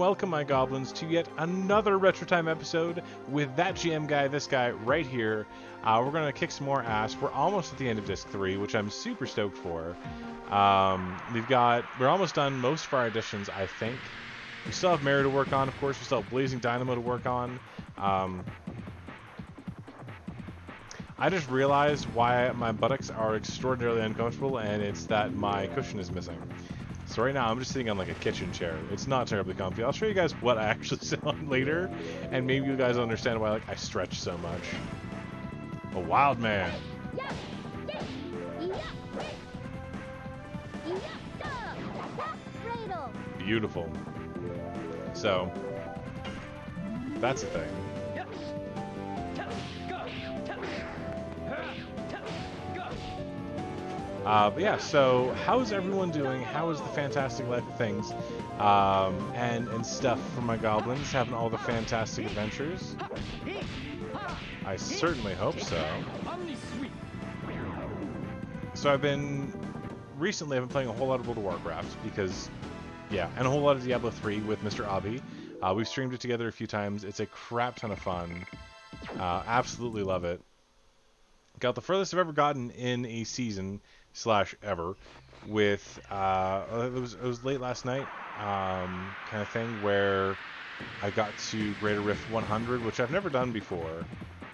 welcome, my goblins, to yet another Retro Time episode with that GM guy, this guy right here. We're going to kick some more ass. We're almost at the end of Disc 3, which I'm super stoked for. We're almost done most of our additions, I think. We still have Mary to work on, of course. We still have Blazing Dynamo to work on. I just realized why my buttocks are extraordinarily uncomfortable, and it's that my cushion is missing. So right now I'm just sitting on like a kitchen chair. It's not terribly comfy. I'll show you guys what I actually sit on later, and maybe you guys understand why I stretch so much. A wild man. Beautiful. So that's the thing. But yeah, so how's everyone doing? How is the fantastic life of things? And stuff for my goblins, having all the fantastic adventures? I certainly hope so. So I've been playing a whole lot of World of Warcraft because, yeah, and a whole lot of Diablo 3 with Mr. Abhi. We've streamed it together a few times. It's a crap ton of fun. Absolutely love it. Got the furthest I've ever gotten in a season / ever with it was late last night kind of thing where I got to Greater Rift 100, which I've never done before,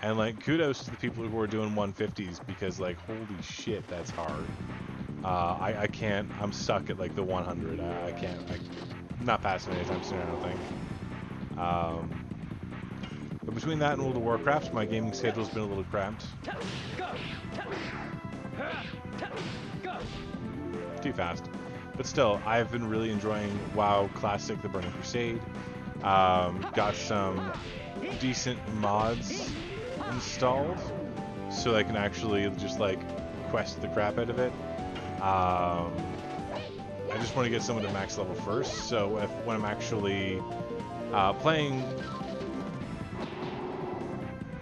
and like kudos to the people who are doing 150s because like holy shit, that's hard. I can't. I'm stuck at like the 100. I can't. I'm not passing anytime soon, I don't think. But between that and World of Warcraft, my gaming schedule's been a little cramped. Too fast. But still, I've been really enjoying WoW Classic, The Burning Crusade. Got some decent mods installed, so I can actually just like quest the crap out of it. I just want to get someone to max level first, so when I'm actually playing...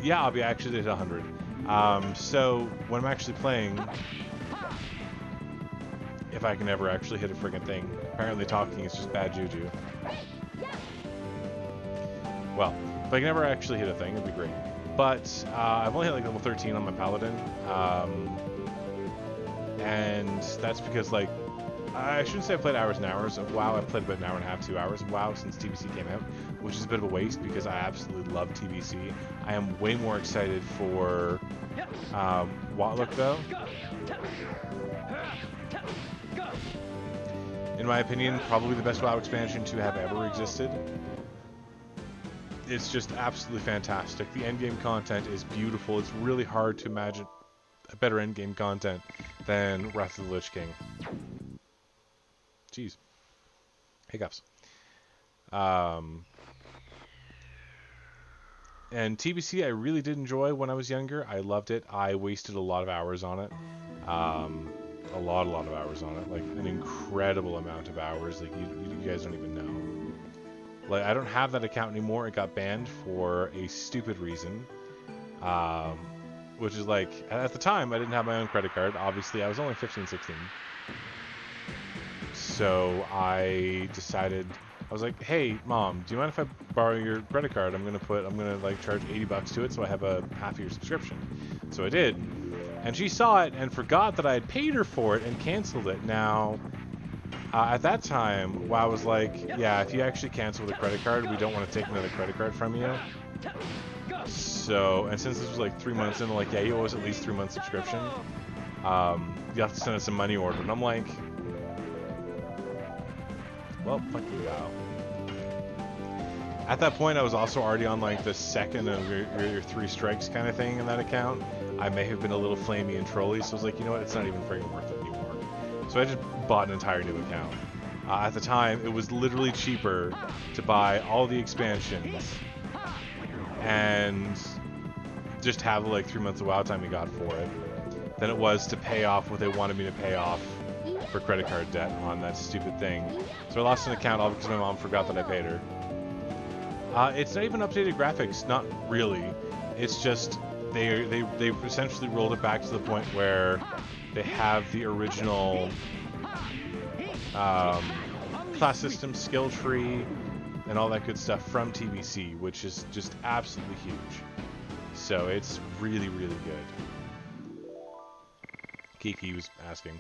Yeah, I'll be actually at 100. So when I'm actually playing, if I can ever actually hit a friggin' thing. Apparently talking is just bad juju. Well, if I can ever actually hit a thing, it'd be great. But I've only hit like level 13 on my paladin. And that's because like, I shouldn't say I played hours and hours of WoW. I've played about an hour and a halk, 2 hours of WoW since TBC came out, which is a bit of a waste because I absolutely love TBC. I am way more excited for Watlook though. In my opinion, probably the best WoW expansion to have ever existed. It's just absolutely fantastic. The endgame content is beautiful. It's really hard to imagine a better endgame content than Wrath of the Lich King. Jeez. Hiccups. And TBC I really did enjoy when I was younger. I loved it. I wasted a lot of hours on it. A lot of hours on it. Like an incredible amount of hours. Like you guys don't even know. Like I don't have that account anymore. It got banned for a stupid reason. Which is like, at the time I didn't have my own credit card. Obviously I was only 15, 16. So I decided, I was like, hey mom, do you mind if I borrow your credit card? I'm gonna like charge $80 to it so I have a half-year subscription. So I did, and she saw it and forgot that I had paid her for it and canceled it. Now at that time WoW was like, yeah, if you actually cancel with a credit card, we don't want to take another credit card from you. So, and since this was like 3 months in, like, yeah, you owe us at least 3 months subscription. You have to send us a money order. And I'm like, well, fuck you, WoW. At that point, I was also already on like the second of your 3 strikes kind of thing in that account. I may have been a little flamey and trolly, so I was like, you know what, it's not even friggin' worth it anymore. So I just bought an entire new account. At the time, it was literally cheaper to buy all the expansions and just have like 3 months of WoW time we got for it than it was to pay off what they wanted me to pay off for credit card debt on that stupid thing. So I lost an account all because my mom forgot that I paid her. It's not even updated graphics, not really. It's just they've essentially rolled it back to the point where they have the original class system skill tree. and all that good stuff from TBC, which is just absolutely huge. So it's really, really good. Kiki was asking.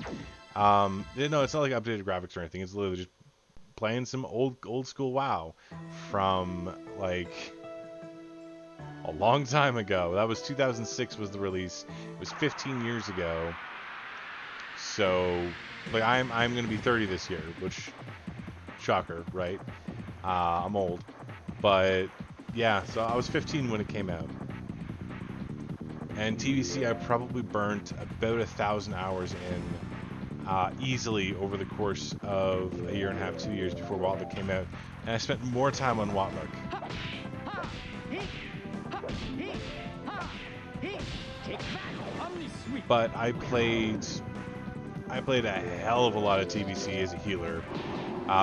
No, it's not like updated graphics or anything. It's literally just playing some old school WoW from like a long time ago. That was 2006 was the release. It was 15 years ago. So like I'm going to be 30 this year, which shocker, right? I'm old, but yeah. So I was 15 when it came out. And TBC, I probably burnt about 1,000 hours in easily over the course of a year and a half, 2 years before Watlook came out. And I spent more time on Watlook. But I played a hell of a lot of TBC as a healer.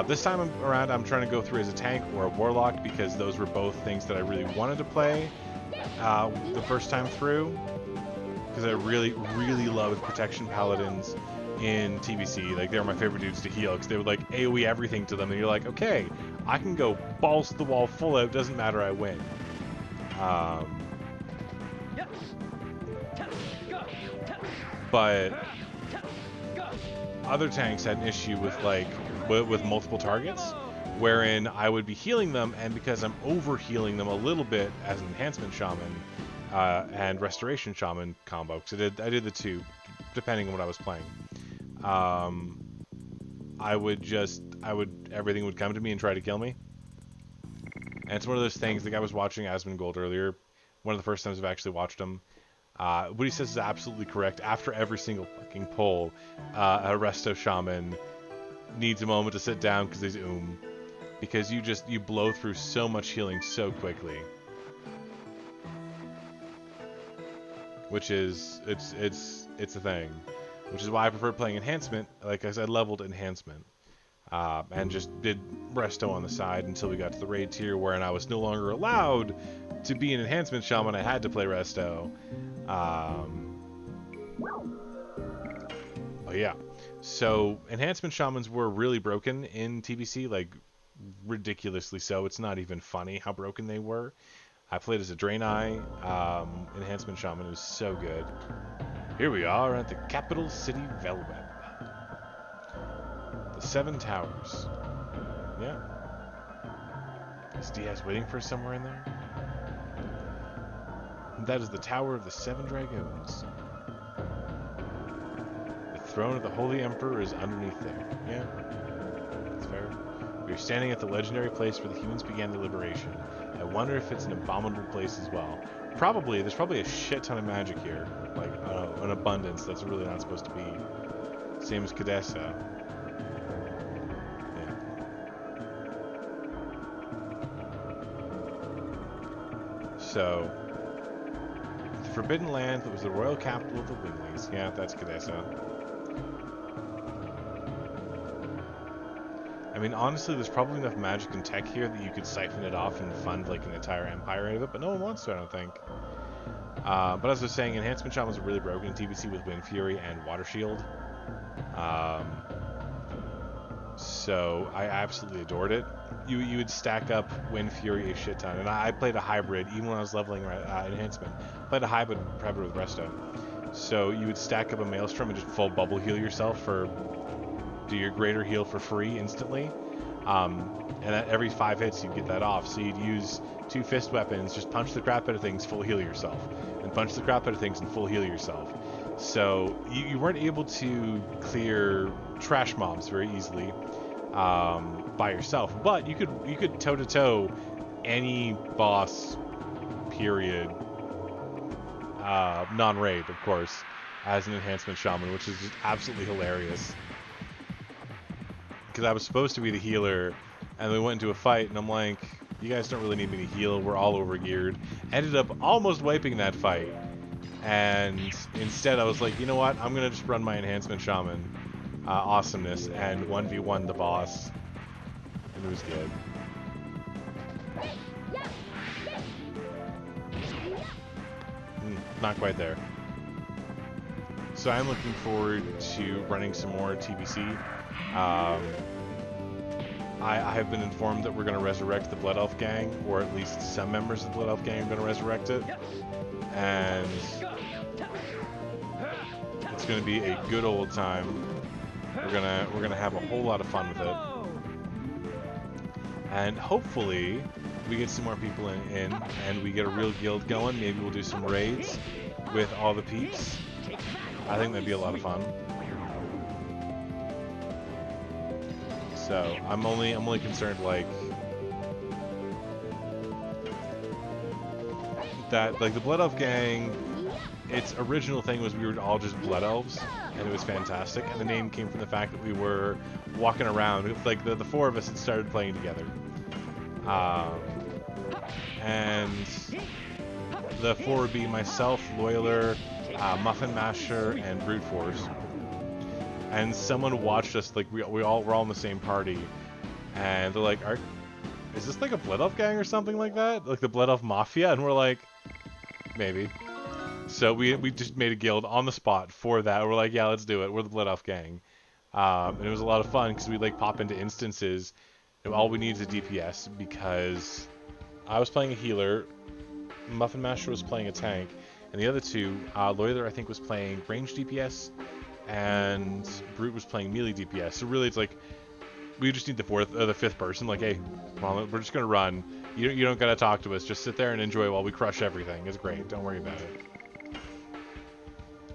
This time around, I'm trying to go through as a tank or a warlock because those were both things that I really wanted to play the first time through. Because I really, really loved protection paladins in TBC. Like, they were my favorite dudes to heal because they would like AoE everything to them, and you're like, okay, I can go balls to the wall full out. Doesn't matter, I win. But other tanks had an issue with like with multiple targets, wherein I would be healing them, and because I'm over healing them a little bit as an enhancement shaman and restoration shaman combo, because I did the two depending on what I was playing. Everything would come to me and try to kill me. And it's one of those things. Like, I was watching Asmongold earlier, one of the first times I've actually watched him. What he says is absolutely correct. After every single fucking pull, a resto shaman needs a moment to sit down because he's because you blow through so much healing so quickly, which is it's a thing, which is why I prefer playing enhancement. Like I said, leveled enhancement, and just did resto on the side until we got to the raid tier, wherein I was no longer allowed to be an enhancement shaman. I had to play resto. Oh yeah, so enhancement shamans were really broken in TBC, like ridiculously so. It's not even funny how broken they were. I played as a Draenei enhancement shaman. It was so good. Here we are at the capital city Velweb. The Seven Towers. Yeah. Is Diaz waiting for us somewhere in there? That is the Tower of the Seven Dragoons. The throne of the Holy Emperor is underneath there. Yeah, that's fair. We are standing at the legendary place where the humans began their liberation. I wonder if it's an abominable place as well. Probably. There's probably a shit ton of magic here. Like, an abundance that's really not supposed to be. Same as Kadesa. Yeah. So, the Forbidden Land that was the royal capital of the Winglies. Yeah, that's Kadesa. I mean, honestly, there's probably enough magic and tech here that you could siphon it off and fund like an entire empire out of it, but no one wants to, I don't think. But as I was saying, Enhancement Shaman was really broken in TBC with Wind Fury and Water Shield. So I absolutely adored it. You would stack up Wind Fury a shit ton, and I played a hybrid even when I was leveling Enhancement. Played a hybrid with Resto. So you would stack up a Maelstrom and just full bubble heal yourself do your greater heal for free instantly, and at every 5 hits you'd get that off. So you'd use 2 fist weapons, just punch the crap out of things, full heal yourself, and punch the crap out of things and full heal yourself. So you weren't able to clear trash mobs very easily by yourself, but you could toe to toe any boss, period, non-raid of course, as an enhancement shaman, which is just absolutely hilarious. Because I was supposed to be the healer, and we went into a fight, and I'm like, you guys don't really need me to heal, we're all overgeared. Ended up almost wiping that fight, and instead I was like, you know what, I'm going to just run my enhancement shaman awesomeness, and 1v1 the boss, and it was good. Not quite there. So I'm looking forward to running some more TBC. I have been informed that we're going to resurrect the Blood Elf Gang, or at least some members of the Blood Elf Gang are going to resurrect it. And it's going to be a good old time. We're gonna have a whole lot of fun with it. And hopefully we get some more people in and we get a real guild going. Maybe we'll do some raids with all the peeps. I think that'd be a lot of fun. So I'm only concerned like that, like the Blood Elf Gang, its original thing was we were all just Blood Elves, and it was fantastic. And the name came from the fact that we were walking around, like the four of us had started playing together. And the four would be myself, Loyaler, Muffin Masher, and Brute Force. And someone watched us, like we're all in the same party, and they're like, is this like a Blood Elf Gang or something like that? Like the Blood Elf Mafia? And we're like, maybe. So we just made a guild on the spot for that. We're like, yeah, let's do it. We're the Blood Elf Gang. And it was a lot of fun because we like pop into instances and all we need is a DPS, because I was playing a healer, Muffin Masher was playing a tank, and the other two, Loyaler I think was playing range DPS, and Brute was playing melee DPS. So really it's like, we just need the fourth or the fifth person. Like, hey, come on, we're just gonna run. You don't gotta talk to us. Just sit there and enjoy while we crush everything. It's great. Don't worry about it.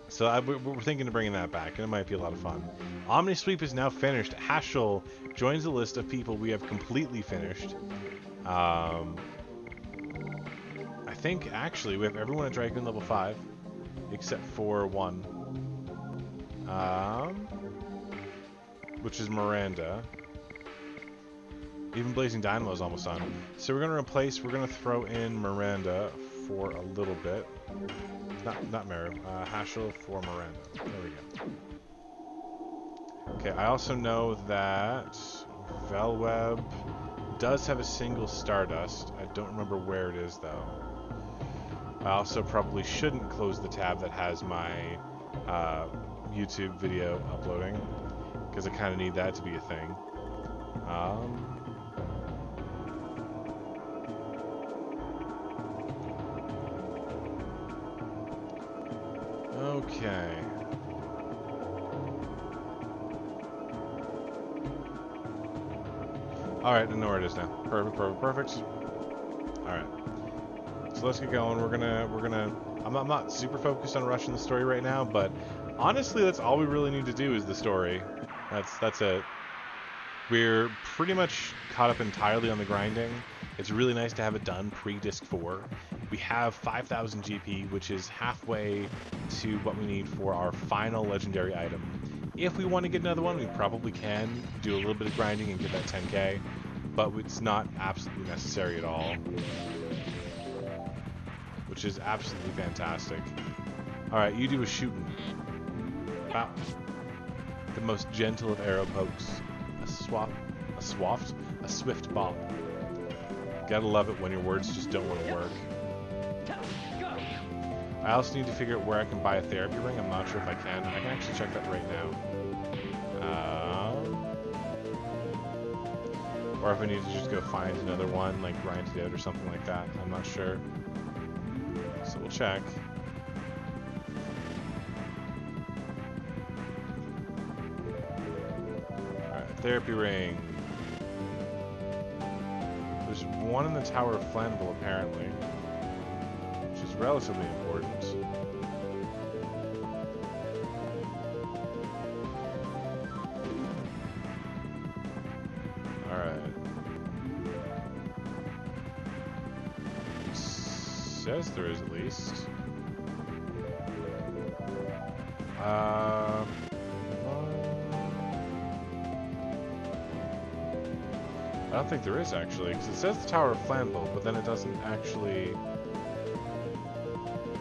So we're thinking of bringing that back, and it might be a lot of fun. Omni Sweep is now finished. Hashel joins the list of people we have completely finished. I think actually we have everyone at Dragoon level 5, except for one, which is Miranda. Even Blazing Dynamo is almost on. So we're gonna throw in Miranda for a little bit. Not Meru. Hashel for Miranda. There we go. Okay, I also know that Velweb does have a single Stardust. I don't remember where it is though. I also probably shouldn't close the tab that has my YouTube video uploading, because I kind of need that to be a thing. Okay. Alright, I know where it is now. Perfect. Alright. So let's get going. I'm not super focused on rushing the story right now, but honestly, that's all we really need to do is the story. That's it. We're pretty much caught up entirely on the grinding. It's really nice to have it done pre-Disc 4. We have 5,000 GP, which is halfway to what we need for our final legendary item. If we want to get another one, we probably can do a little bit of grinding and get that 10k, but it's not absolutely necessary at all, which is absolutely fantastic. Alright, you do a shooting. Wow. The most gentle of arrow pokes. A swift bop. Gotta love it when your words just don't want to work. I also need to figure out where I can buy a therapy ring. I'm not sure if I can. I can actually check that right now. Or if I need to just go find another one, like grind it out or something like that. I'm not sure. So we'll check. Alright, therapy ring. There's one in the Tower of Flammable, apparently, which is relatively important. Alright. Says there is at least. I don't think there is, actually, because it says the Tower of Flammable, but then it doesn't actually...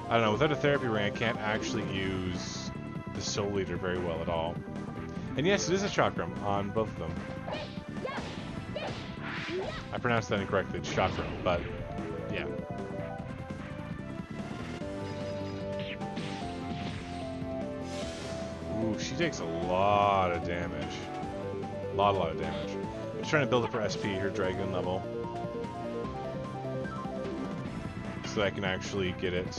I don't know, without a therapy ring, I can't actually use the Soul Eater very well at all. And yes, it is a chakram on both of them. I pronounced that incorrectly, it's chakram, but yeah. Ooh, she takes a lot of damage. A lot of damage. Just trying to build up her SP, her Dragoon level. So that I can actually get it,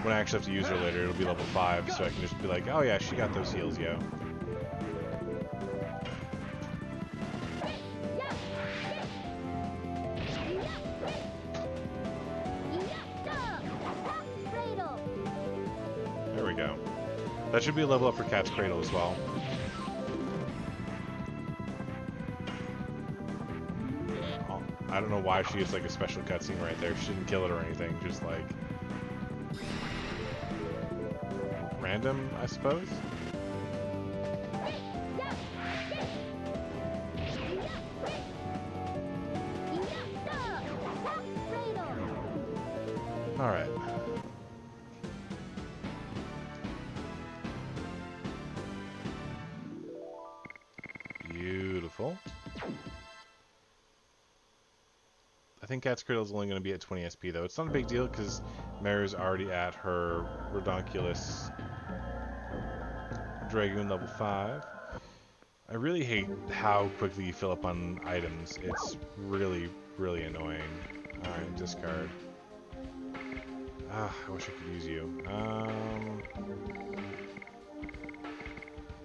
when I actually have to use her later, it'll be level 5, so I can just be like, oh yeah, she got those heals, yo. There we go. That should be a level up for Cat's Cradle as well. I don't know why she gets like a special cutscene right there. She didn't kill it or anything, just like random, I suppose. All right. Beautiful. I think Cat's Cradle is only going to be at 20 SP, though. It's not a big deal, because Mare's already at her redonkulous Dragoon level 5. I really hate how quickly you fill up on items. It's really, really annoying. Alright, discard. Ah, I wish I could use you.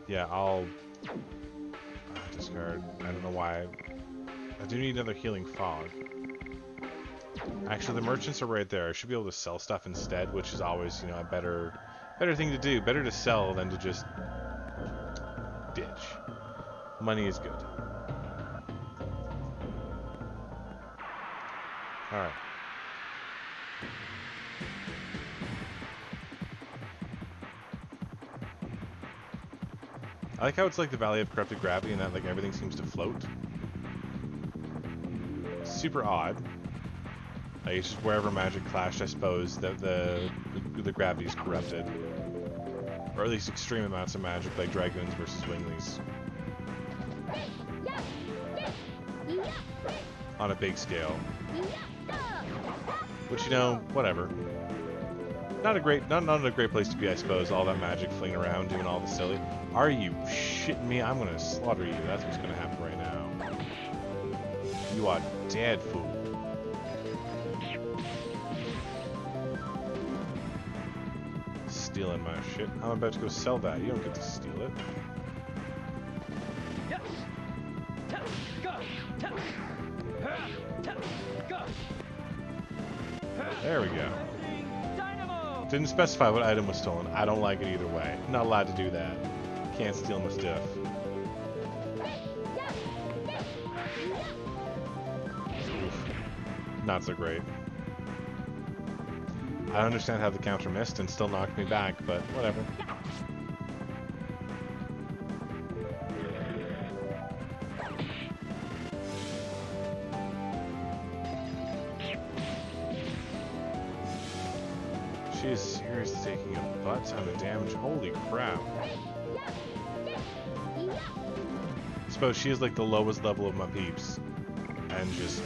Yeah, I'll discard. I don't know why. I do need another healing fog. Actually, the merchants are right there. I should be able to sell stuff instead, which is always, you know, a better thing to do. Better to sell than to just ditch. Money is good. Alright. I like how it's like the Valley of Corrupted Gravity and that like everything seems to float. Super odd. Like it's just wherever magic clashed, I suppose, that the gravity is corrupted. Or at least extreme amounts of magic, like Dragoons versus Winglies. On a big scale. Which, you know, whatever. Not a great place to be, I suppose. All that magic flinging around, doing all the silly. Are you shitting me? I'm gonna slaughter you. That's what's gonna happen right now. You are dead, fool. Stealing my shit. I'm about to go sell that. You don't get to steal it. There we go. Didn't specify what item was stolen. I don't like it either way. Not allowed to do that. Can't steal my stuff. Oof. Not so great. I understand how the counter missed and still knocked me back, but whatever. She is seriously taking a butt ton of damage. Holy crap. I suppose she is like the lowest level of my peeps. And just...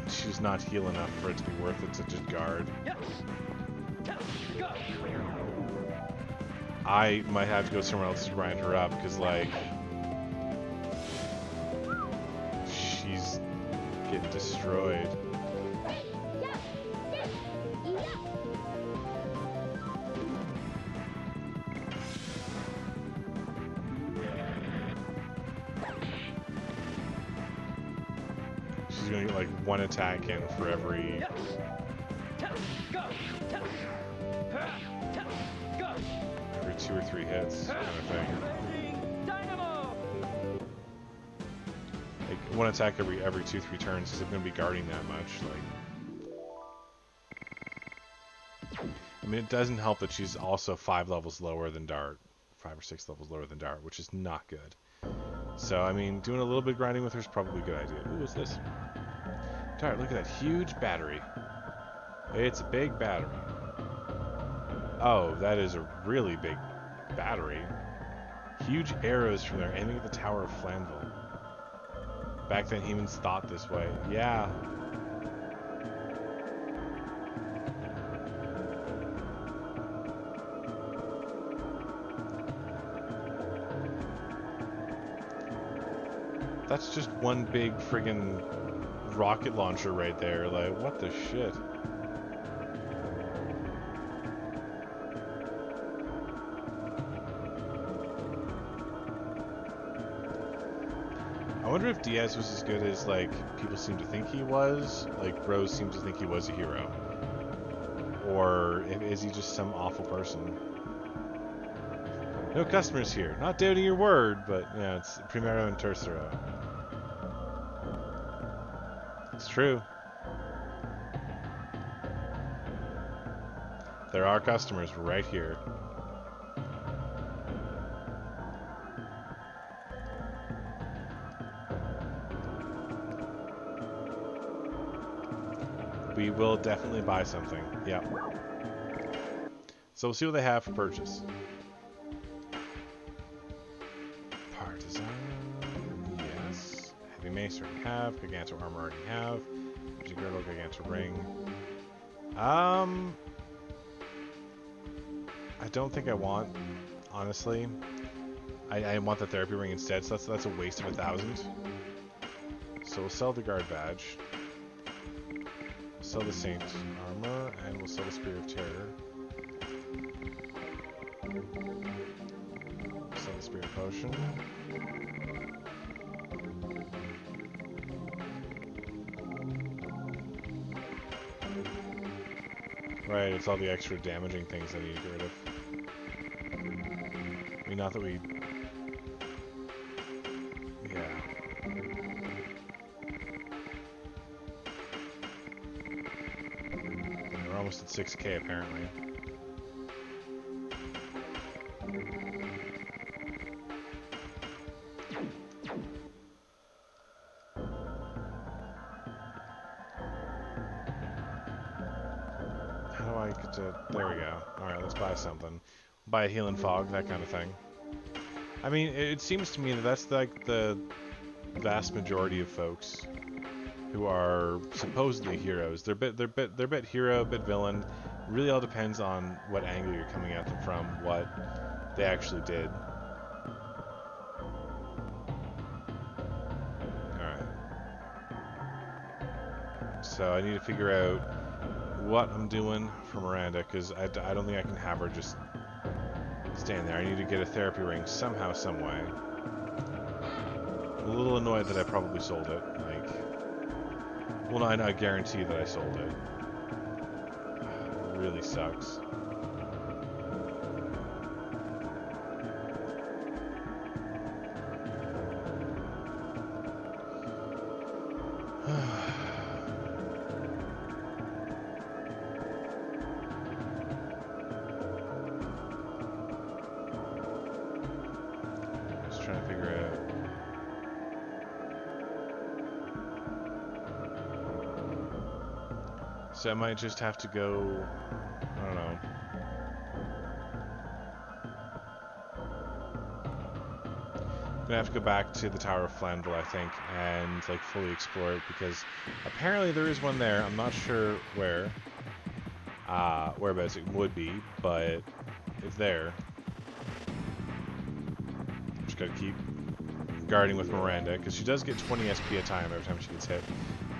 she's not heal enough for it to be worth it to just guard. I might have to go somewhere else to grind her up, because, like... she's getting destroyed. She's gonna get like one attack in for every... every 2 or 3 hits, kind of thing. Like one attack every 2-3 turns, because I'm gonna be guarding that much. Like, I mean, it doesn't help that she's also 5 levels lower than Dart, 5 or 6 levels lower than Dart, which is not good. So, I mean, doing a little bit of grinding with her is probably a good idea. Ooh, what's this? Dart, look at that huge battery. It's a big battery. Oh, that is a really big battery. Huge arrows from there aiming at the Tower of Flanville. Back then, humans thought this way. Yeah. That's just one big friggin' rocket launcher right there. Like, what the shit? I wonder if Diaz was as good as, like, people seem to think he was. Like, Rose seems to think he was a hero. Or is he just some awful person? No customers here. Not doubting your word, but, yeah, it's primero and tercero. It's true. There are customers right here. We will definitely buy something. Yeah. So we'll see what they have for purchase. Partisan. Yes. Heavy mace already have. Giganto armor already have. Giganto, Giganto ring. I don't think I want, honestly. I want the therapy ring instead, so that's a waste of 1,000. So we'll sell the guard badge. Sell the Saint armor, and we'll sell the Spear of Terror. Sell the Spirit Potion. Right, it's all the extra damaging things I need to get rid of. I mean, not that we... Yeah. We're almost at 6k apparently. How do I get to... There we go. Alright, let's buy something. Buy a healing fog, that kind of thing. I mean, it seems to me that that's like the vast majority of folks who are supposedly heroes. They're bit hero, bit villain. Really all depends on what angle you're coming at them from, what they actually did. Alright. So I need to figure out what I'm doing for Miranda, because I don't think I can have her just stand there. I need to get a therapy ring somehow, some way. I'm a little annoyed that I probably sold it. Like, well, no, I guarantee that I sold it. It really sucks. Just trying to figure out. So I might just have to go, I don't know. I'm gonna have to go back to the Tower of Flandre, I think, and like fully explore it, because apparently there is one there. I'm not sure whereabouts it would be, but it's there. Just gotta keep guarding with Miranda, because she does get 20 SP a time every time she gets hit.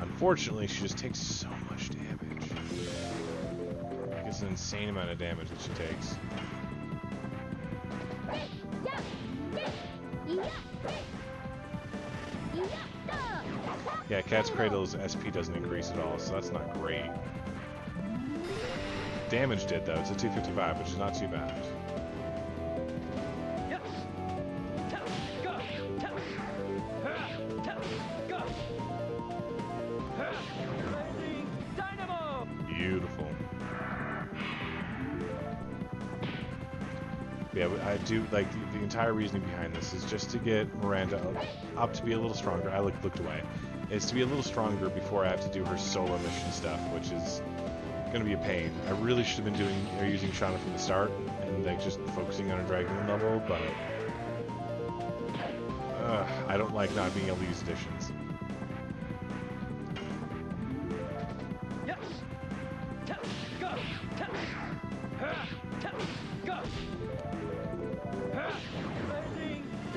Unfortunately, she just takes so much damage. It's an insane amount of damage that she takes. Yeah, Cat's Cradle's SP doesn't increase at all, so that's not great. Damage did, though. It's a 255, which is not too bad. Beautiful. Yeah, I do, like, the entire reasoning behind this is just to get Miranda up to be a little stronger. I looked away. It's to be a little stronger before I have to do her solo mission stuff, which is going to be a pain. I really should have been using Shauna from the start and, like, just focusing on a Dragoon level, but I don't like not being able to use additions.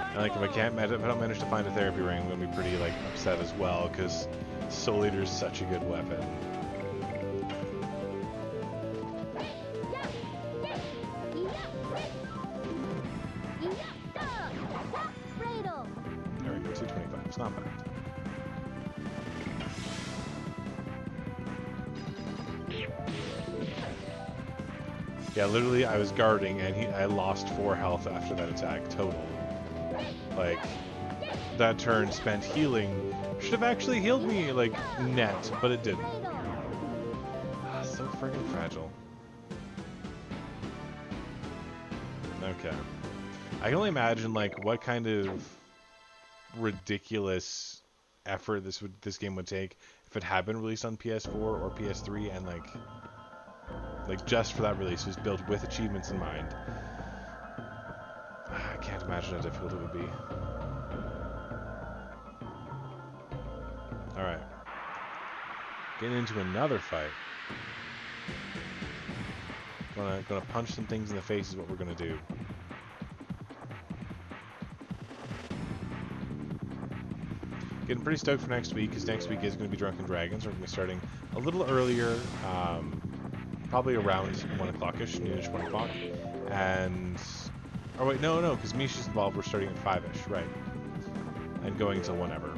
And like if I don't manage to find a therapy ring, I'm gonna be pretty like upset as well, because Soul Eater is such a good weapon. There we go, 225. It's not bad. Yeah, literally, I was guarding, and I lost 4 health after that attack, total. Like, that turn spent healing should have actually healed me, like, net, but it didn't. So friggin' fragile. Okay. I can only imagine, like, what kind of ridiculous effort this game would take if it had been released on PS4 or PS3, and, like just for that release, was built with achievements in mind. I can't imagine how difficult it would be. Alright. Getting into another fight. Gonna punch some things in the face is what we're gonna do. Getting pretty stoked for next week, because next week is going to be Drunken Dragons. We're going to be starting a little earlier, probably around 1 o'clock-ish, noonish, 1 o'clock. And... oh wait, no, because Misha's involved. We're starting at 5-ish, right. And going until whenever.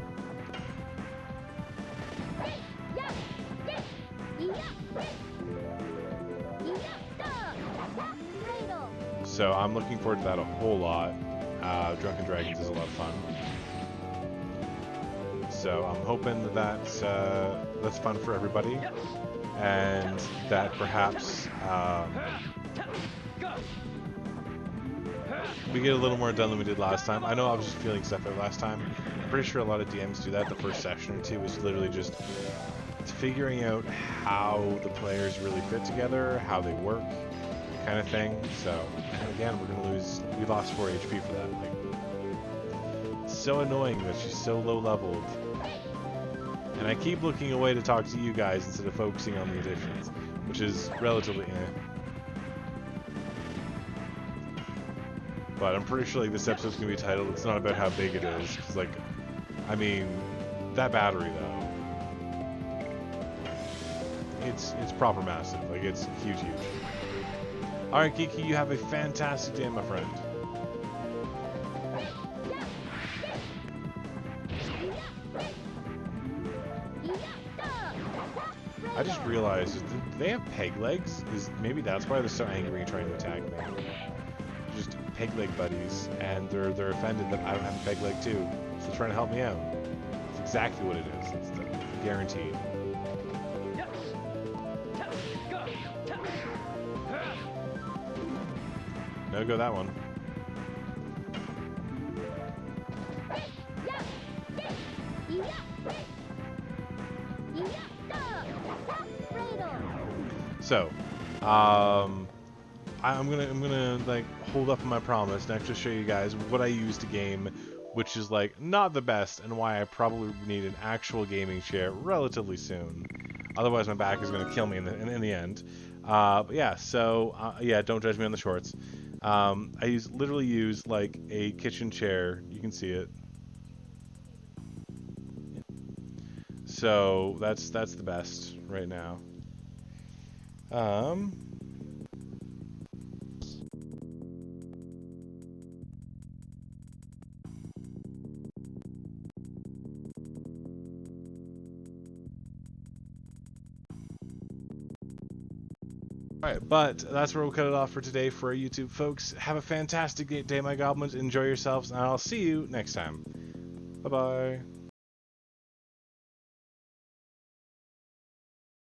So I'm looking forward to that a whole lot. Drunken Dragons is a lot of fun. So I'm hoping that that's fun for everybody, and that perhaps we get a little more done than we did last time. I know I was just feeling stuff out last time. I'm pretty sure a lot of DMs do that. The first session or two is literally just figuring out how the players really fit together, how they work, kind of thing. So, and again, we lost 4 HP for that. Like, it's so annoying that she's so low leveled. And I keep looking away to talk to you guys instead of focusing on the additions, which is relatively But I'm pretty sure like this episode's gonna be titled "It's Not About How Big It Is," because like, I mean, that battery though, it's proper massive. Like it's huge. All right, Kiki, you have a fantastic day, my friend. I just realized, do they have peg legs? Maybe that's why they're so angry and trying to attack me. Just peg leg buddies, and they're offended that I don't have a peg leg too, so they're trying to help me out. It's exactly what it is. It's guaranteed. No go that one. So, I'm gonna like hold up on my promise and actually show you guys what I use to game, which is like not the best, and why I probably need an actual gaming chair relatively soon. Otherwise, my back is gonna kill me in the end. But yeah, so yeah, don't judge me on the shorts. I literally use like a kitchen chair. You can see it. So that's the best right now. Alright, but that's where we'll cut it off for today for our YouTube folks. Have a fantastic day, my goblins. Enjoy yourselves, and I'll see you next time. Bye-bye.